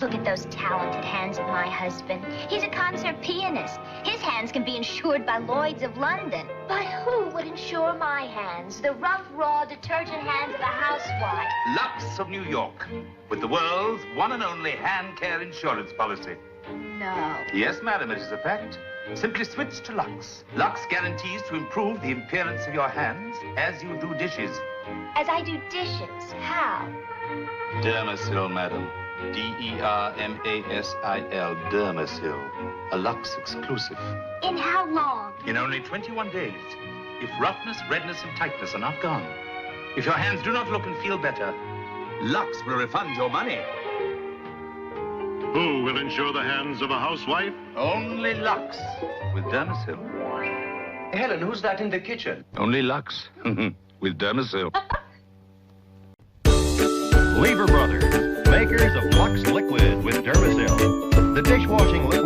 Look at those talented hands of my husband. He's a concert pianist. His hands can be insured by Lloyd's of London. But who would insure my hands? The rough, raw, detergent hands of a housewife. Lux of New York, with the world's one and only hand care insurance policy. No. Yes, madam, it is a fact. Simply switch to Lux. Lux guarantees to improve the appearance of your hands as you do dishes. As I do dishes, how? Dermasil, madam. D-E-R-M-A-S-I-L, Dermasil. A Lux exclusive. In how long? In only 21 days. If roughness, redness, and tightness are not gone, if your hands do not look and feel better, Lux will refund your money. Who will insure the hands of a housewife? Only Lux with Dermasil. Helen, who's that in the kitchen? Only Lux with Dermasil. Lever Brothers, makers of Lux Liquid with Dermasil. The dishwashing liquid